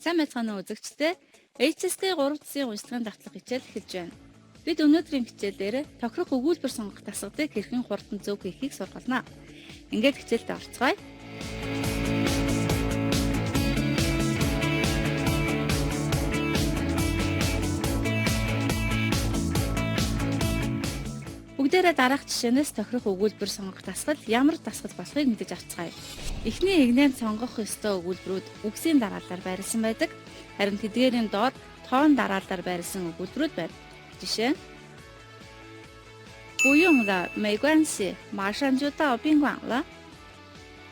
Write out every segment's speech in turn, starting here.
Сайн байцгаана уу үзэгчдээ. HST 3 засгийн уншлагын давтлага хичээл эхэлж байна. Бид өнөөдрийн хичээлээр тохирох өгүүлбэр сонгох дасгалыг хэрхэн хурдан зөв хийхийг сургална. Ингээд хичээлд орцгоё. Бүгдээрээ дараах жишээнээс тохирох өгүүлбэр сонгох дасгал ямар дасгал болохыг мэдэж авцгаая. Эхний игнэнд сонгох ёстой өгүүлбэрүүд үгсийн дараалал байрласан байдаг. Харин тэдгээрийн доод тоон дараалал байрласан өгүүлбэрүүд байна. Жишээ нь 不用了，没关系，马上就到宾馆了。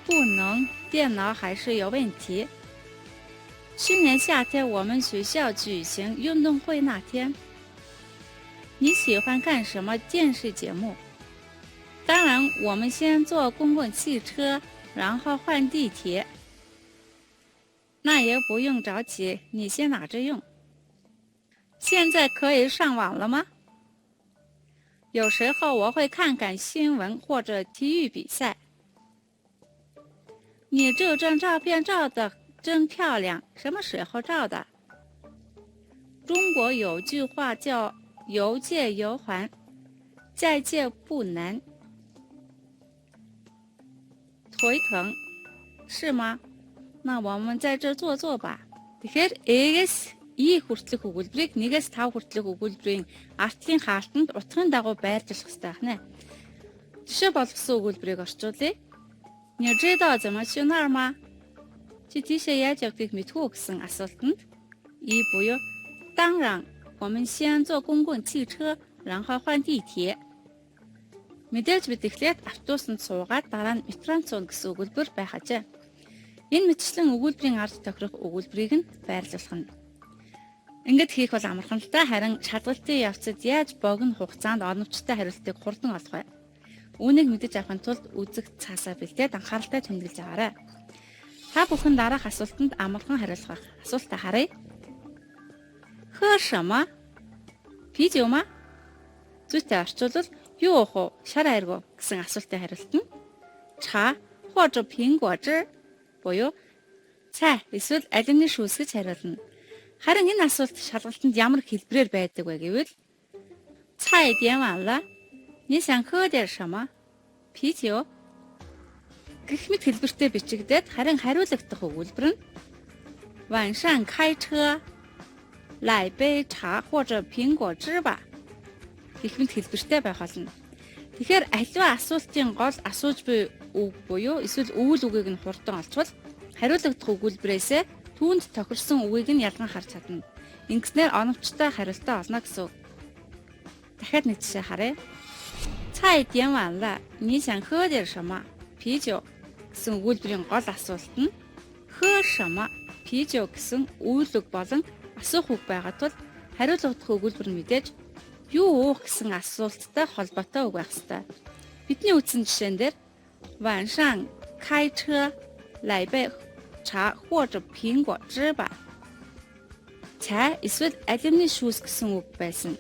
不能，电脑还是有问题。去年夏天我们学校举行运动会那天，你喜欢看什么电视节目？当然，我们先坐公共汽车，然后换地铁。那也不用着急，你先拿着用。现在可以上网了吗？有时候我会看看新闻或者体育比赛。你这张照片照得真漂亮，什么时候照的？中国有句话叫“有借有还”，再借不难。腿疼，是吗？那我们在这坐坐吧。Тэгэхээр эгээс И хүртэлх өгүүлбэрийг 1-ээс 5 хүртэлх өгүүлбэрийн артлын хаалтанд утгын дагуу байрлуулах хэрэгтэй байна. Жишээ болгосон өгүүлбэрийг орчуулъя. 你知道怎么去那儿吗? Чи тийшээ яаж явдгийг мэдхүү гэсэн асуултанд И буюу 当然，我们先坐公共汽车，然后换地铁。Мэдээж бид эхлээд автобусанд суугаад дараа нь метронд суuna гэсэн өгүүлбэр байх ажээ. Энэ мэтчлэн өгүүлбэрийн ард тохирох өгүүлбэрийг нь байрлуулах нь. Ингээд хийх бол амархан л та, харин шалгалтын явцад яаж богино хугацаанд оновчтой хариултыг хурдан олох вэ? Үүнийг мэдэж авахын тулд үзэг цаасаа бэлдээд анхааралтай тэмдэглэж аваарай. Та бүхэн дараах асуултанд амархан хариулах байх. Асуултаа харъя. 喝什么? 啤酒吗? Зүйтэй орчуулбал юу уух вэ? Шар айргуу гэсэн асуултын хариулт нь茶或者苹果汁 буюу цай эсвэл алюминий шүүс гэж хариулна. Харин энэ асуулт шалгалтанд ямар хэлбэрээр байдаг вэ гэвэл 菜点完了，你想喝点什么？啤酒гэх мэт хэлбэртэй бичигдээд харин хариулагдах өгүүлбэр нь 晚上开车来杯茶或者苹果汁吧гэх мэт хэлбэртэй байх болно. Тэгэхээр аливаа асуултын гол асууж буй үг буюу эсвэл өвөл үгийг нь хурдан олчвол хариулагдах өгүүлбэрээсээ түүнд тохирсон үгийг нь ялган харж чадна. Ингэснээр оновчтой хариултаа олно гэсэн үг. Дахиад нэг жишээ харъя. 菜点完了，你想喝点什么？啤酒гэсэн өгүүлбэрийн гол асуулт нь 喝什么？啤酒гэсэн үйл үг болон асуух үг байгаа тул хариулагдах өгүүлбэр нь мэдээж юу уух гэсэн асуулттай холбоотой үг байх ёстой. Бидний үтсэн жишээн дээр 晚上开车来杯茶或者苹果汁吧. Цай эсвэл алюминий шүүс гэсэн үг байсан.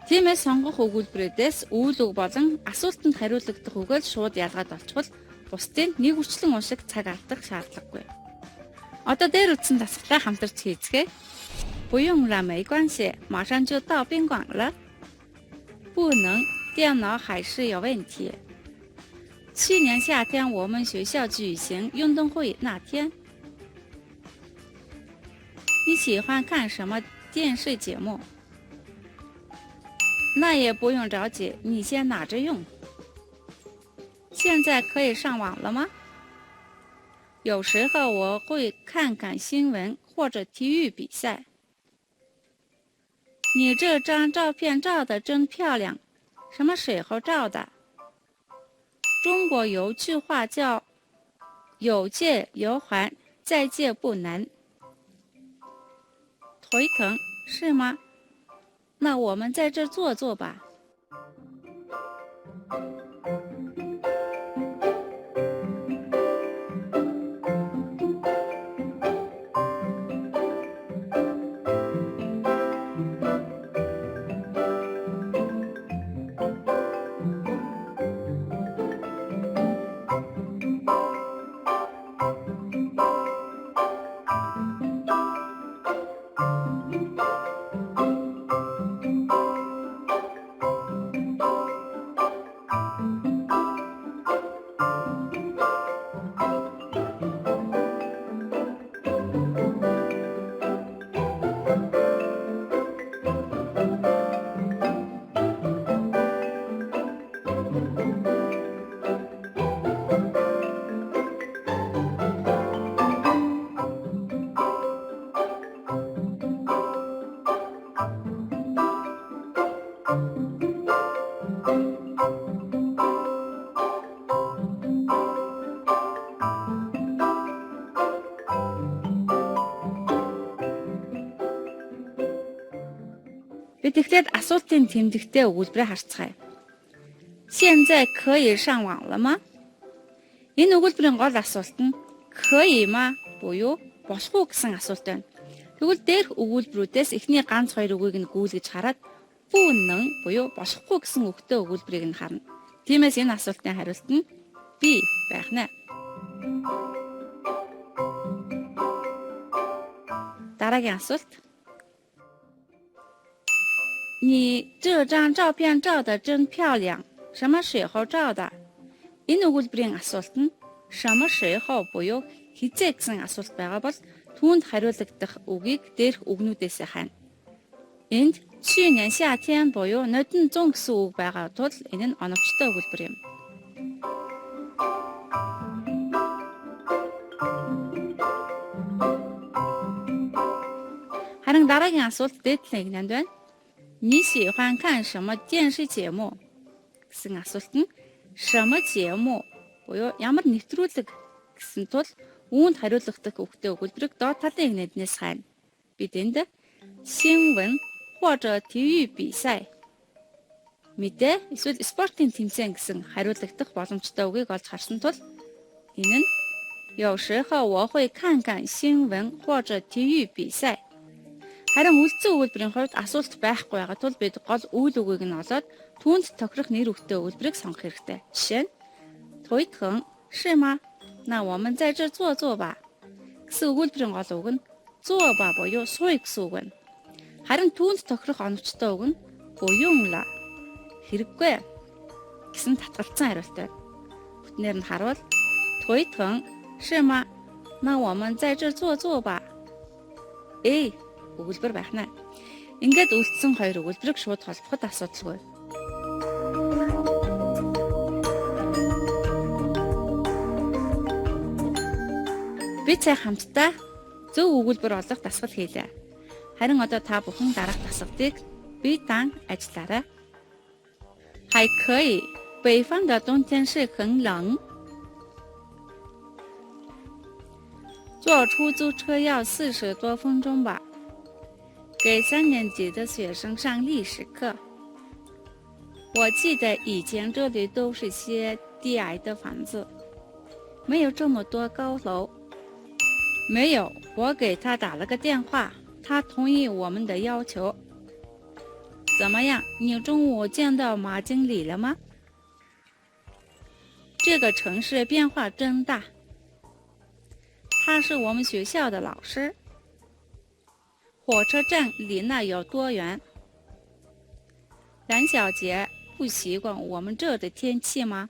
Тиймээс сонгох өгүүлбэрээс үйл үг болон асуултанд хариулагдах үгээр шууд ялгаад олчвол бусдыг нэг үрчлэн унших цаг алдах шаардлагагүй. Одоо дээр үтсэн дасгалаа хамтарч хийцгээе. 不用了，没关系，马上就到宾馆了。不能，电脑还是有问题。去年夏天我们学校举行运动会那天，你喜欢看什么电视节目？那也不用着急，你先拿着用。现在可以上网了吗？有时候我会看看新闻或者体育比赛。你这张照片照得真漂亮，什么时候照的？中国有句话叫“有借有还，再借不难”。腿疼，是吗？那我们在这坐坐吧。Бид эхлээд асуултын тэмдэгтэй өгүүлбэрээ харцгаая. 现在可以上网了吗? Энэ өгүүлбэрийн гол асуулт нь 可以吗буюу болох уу гэсэн асуулт байна. Тэгвэл дээрх өгүүлбэрүүдээс эхний ганц хоёр үгийг нь гүйлгэж хараад 不能 буюу болохгүй гэсэн үгтэй өгүүлбэрийг нь харна. Тиймээс энэ асуултын хариулт нь B байх нэ. Дараагийн асуулт. 你这张照片照得真漂亮. 什么时候照的? Энэ өгүүлбэрийн асуулт нь 什么时候 буюу хизээ гэсэн асуулт байгаа бол түүнд хариулагдах үгийг дээрх үгнүүдээс хайна. Энд 去年夏天 буюу нодон 100 гэсэн үг байгаа тул энэ нь оновчтой өгүүлбэр юм. Харин дараагийн асуулт дээдлийн игнанд байна. 你喜欢看什么电视节目? гэсэн асуулт нь 什么节目 буюу ямар нэвтрүүлэг гэсэн тул үүнд хариулагдах үгтэй өгүүлбэрийг доод талын игнэднээс хайна. Бид энд 新闻或者体育比赛 мэдээ эсвэл спортын тэмцээн гэсэн хариулагдах боломжтой үгийг олж харсан тул энэ нь 有时候我会看看新闻或者体育比赛. Харин үлдсэн өгүүлбэрийн хувьд асуулт байхгүй байгаа тул бид гол үйл үгийг нь олоод түүнд тохирох нэр үгтэй өгүүлбэрийг сонгох хэрэгтэй. Жишээ нь 头疼是吗? 那我们在这坐坐吧. гэсэн өгүүлбэрийн гол үг нь 坐吧 буюу сууя гэсэн үг байна. Харин түүнд тохирох оновчтой үг нь 不用了. Хэрэггүй гэсэн татгалцсан хариулт байна. Бүтнээр нь харуул 头疼是吗? 那我们在这坐坐吧. Өгүүлбэр байх нэ. Ингээд үлдсэн хоёр өгүүлбэрийг шууд холбоход асуудалгүй. Бид цай хамтдаа зөв өгүүлбэр олох дасгал хийлээ. Харин одоо та бүхэн дараах дасгалыг бие даан ажиллаарай. 还可以，北方的冬天是很冷。坐出租车要40多分钟吧。给3年级的学生上历史课。我记得以前这里都是些低矮的房子，没有这么多高楼。没有，我给他打了个电话，他同意我们的要求。怎么样？你中午见到马经理了吗？这个城市变化真大。他是我们学校的老师。火车站离那有多远？蓝小姐不习惯我们这的天气吗？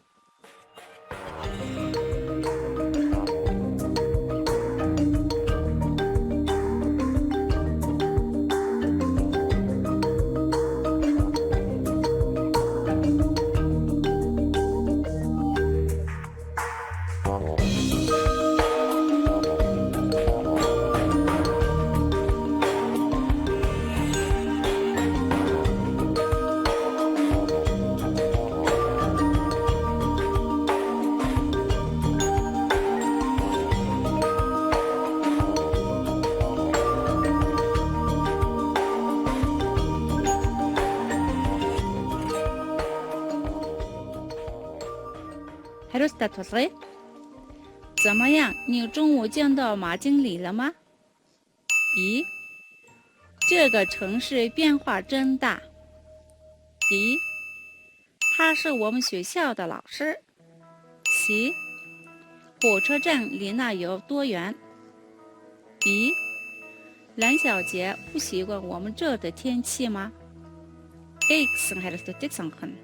하루스타 토스리. 怎么样？你中午见到马经理了吗？咦，这个城市变化真大。D，他是我们学校的老师。C，火车站离那有多远？ B，蓝小姐不习惯我们这的天气吗？ X는 хариултуудыг сонгоно.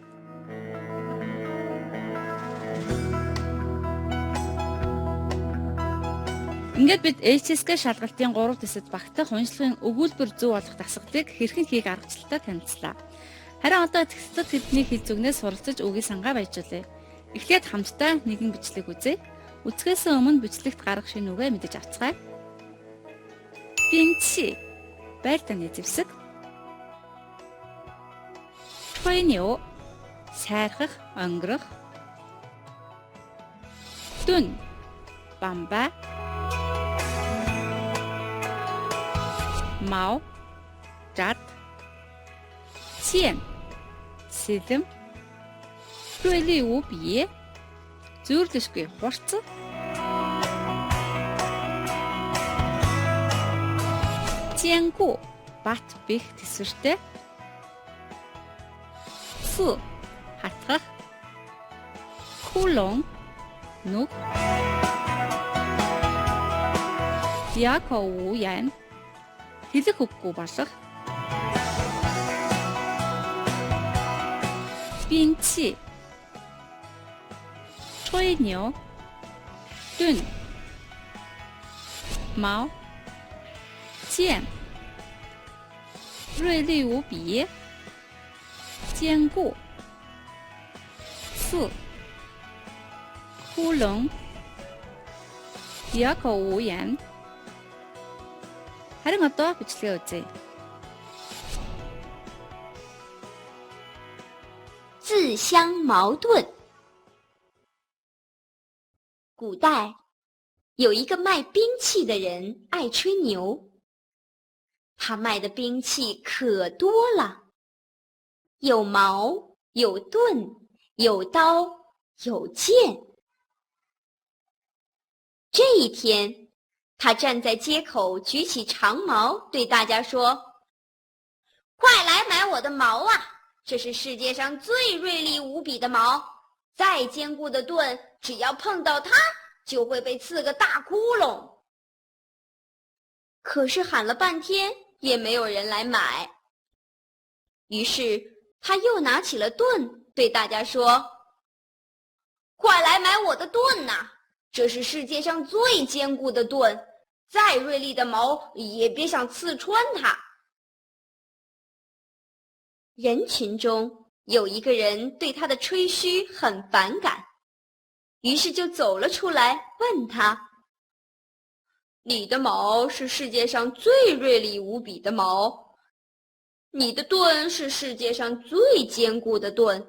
Ингээд бид HSK шалгалтын 3 дэсэд багтах уншлагын өгүүлбэр зөв болох дасгалыг хэрхэн хийх аргачлалтаа танилцлаа. Харин одоо текстд хэдний хэл зүгнээс суралцаж үгийг сангаа баяжуулъя. Эхлээд хамтдаа нэгэн бичлэг үзье. Үзэхээс өмнө бичлэгт гарах шинэ үгээ мэдэж авцгаая. Бинчи байр таны зэвсэг. Хойнио сайрхах, өнгөрөх. Дүн бамба. Мау жад. 剑 сэлэм瑞丽无比 зүйрлэшгүй хурц坚固 бат бих тэсвэртэй су хатгах хулон нүг яко уян хэлэх үггүй болох兵器吹牛盾矛剑锐利无比坚固四窟窿哑口无言харин одоо бичлэгээ үзье. 自相矛盾。古代有一个卖兵器的人爱吹牛，他卖的兵器可多了，有矛，有盾，有刀，有剑。这一天，他站在街口，举起长矛，对大家说：“快来买我的矛啊！这是世界上最锐利无比的矛，再坚固的盾，只要碰到它，就会被刺个大窟窿。”可是喊了半天，也没有人来买。于是他又拿起了盾，对大家说：“快来买我的盾呐！这是世界上最坚固的盾，再锐利的矛也别想刺穿它。”人群中有一个人对他的吹嘘很反感，于是就走了出来，问他：“你的矛是世界上最锐利无比的矛，你的盾是世界上最坚固的盾。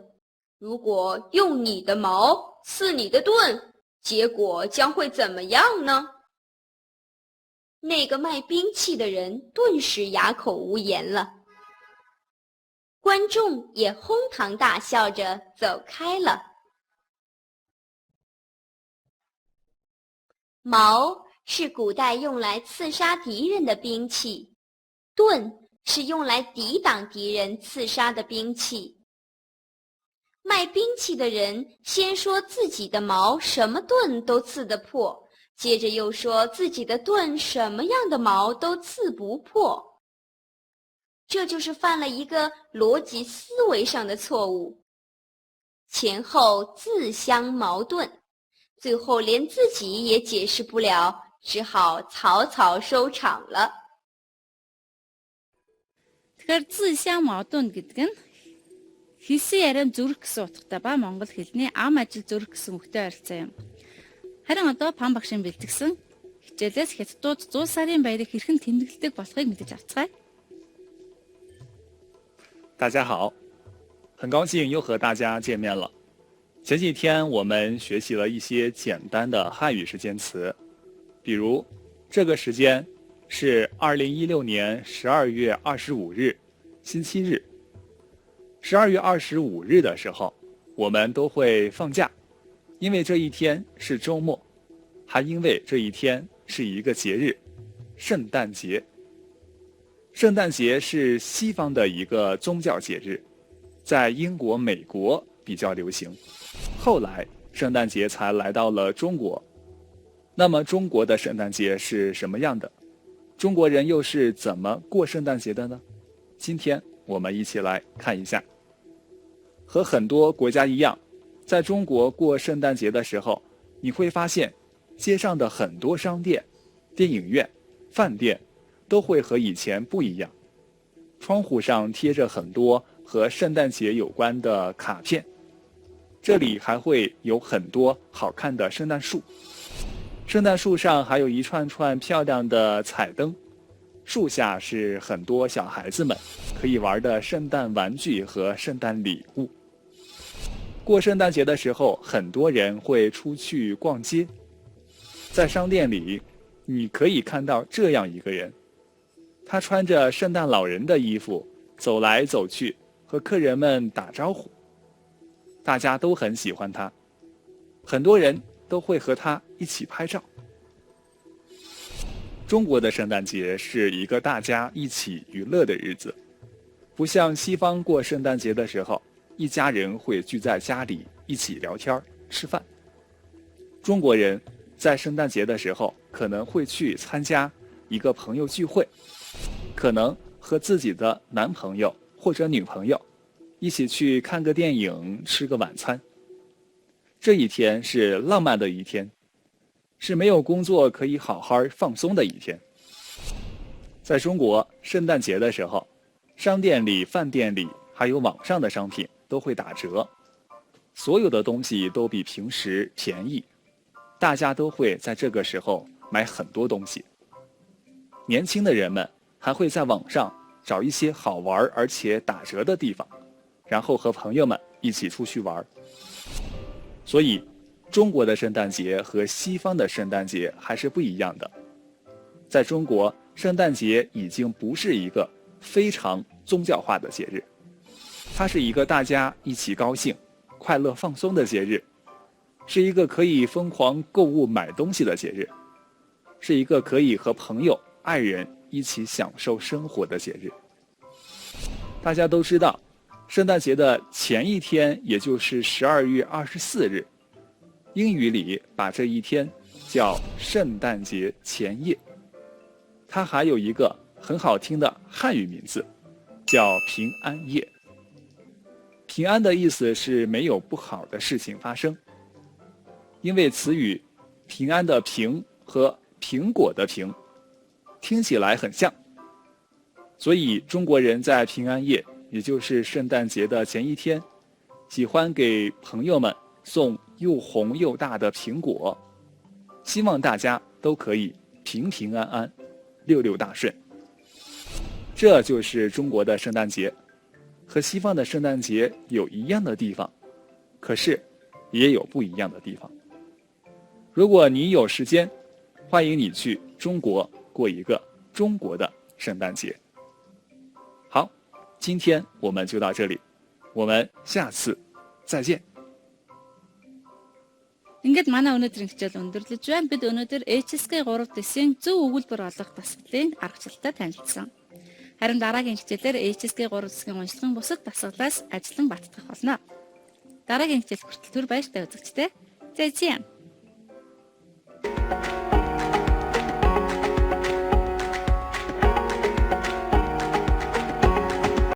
如果用你的矛刺你的盾，结果将会怎么样呢？”那个卖兵器的人顿时哑口无言了。观众也哄堂大笑着走开了。矛是古代用来刺杀敌人的兵器，盾是用来抵挡敌人刺杀的兵器。卖兵器的人先说自己的矛什么盾都刺得破，接着又说自己的盾什么样的矛都刺不破。这就是犯了一个逻辑思维上的错误，前后自相矛盾，最后连自己也解释不了，只好草草收场了。 Тэгэхээр自相矛盾гэдэг нь хэлсэн яриа зүрх гэсэн утгатай ба монгол хэлний ам ажил зүрх гэсэн үгтэй ойролцоо юм. Харин одоо Пам багшийн бэлтгэсэн хичээлээс Хятадууд 100 сарын баярыг хэрхэн тэмдэглэдэг болохыг мэдэж авцгаая. 大家好，很高兴又和大家见面了。前几天我们学习了一些简单的汉语时间词，比如这个时间是2016年12月25日，星期日。12月25日的时候，我们都会放假，因为这一天是周末，还因为这一天是一个节日——圣诞节。圣诞节是西方的一个宗教节日，在英国、美国比较流行。后来，圣诞节才来到了中国。那么，中国的圣诞节是什么样的？中国人又是怎么过圣诞节的呢？今天我们一起来看一下。和很多国家一样，在中国过圣诞节的时候，你会发现，街上的很多商店、电影院、饭店都会和以前不一样。窗户上贴着很多和圣诞节有关的卡片，这里还会有很多好看的圣诞树。圣诞树上还有一串串漂亮的彩灯，树下是很多小孩子们可以玩的圣诞玩具和圣诞礼物。过圣诞节的时候，很多人会出去逛街，在商店里，你可以看到这样一个人，他穿着圣诞老人的衣服，走来走去，和客人们打招呼，大家都很喜欢他，很多人都会和他一起拍照。中国的圣诞节是一个大家一起娱乐的日子，不像西方过圣诞节的时候，一家人会聚在家里一起聊天吃饭。中国人在圣诞节的时候可能会去参加一个朋友聚会，可能和自己的男朋友或者女朋友一起去看个电影，吃个晚餐。这一天是浪漫的一天，是没有工作可以好好放松的一天。在中国，圣诞节的时候，商店里、饭店里还有网上的商品都会打折，所有的东西都比平时便宜，大家都会在这个时候买很多东西。年轻的人们还会在网上找一些好玩而且打折的地方，然后和朋友们一起出去玩。所以中国的圣诞节和西方的圣诞节还是不一样的。在中国，圣诞节已经不是一个非常宗教化的节日，它是一个大家一起高兴、快乐放松的节日，是一个可以疯狂购物买东西的节日，是一个可以和朋友、爱人一起享受生活的节日。大家都知道，圣诞节的前一天，也就是12月24日，英语里把这一天叫圣诞节前夜。它还有一个很好听的汉语名字，叫平安夜。平安的意思是没有不好的事情发生，因为词语平安的平和苹果的苹听起来很像，所以中国人在平安夜，也就是圣诞节的前一天，喜欢给朋友们送又红又大的苹果，希望大家都可以平平安安、六六大顺。这就是中国的圣诞节，和西方的圣诞节有一样的地方，可是也有不一样的地方。如果你有时间，欢迎你去中国过一个中国的圣诞节。好，今天我们就到这里，我们下次再见。Ингээд манай өнөөдрийн хичээл өндөрлөж байна. Бид өнөөдөр HSK 3 дэсийн зөв өгүүлбэр олох дасгалын аргачлалтай танилцсан. Харин дараагийн хичээлээр HSK 3 дэсгийн уншлагын бусад дасгалаас ажиллан баттгах болно. Дараагийн хичээл хүртэл түр баяртай үзэгчдээ. Зэзэн.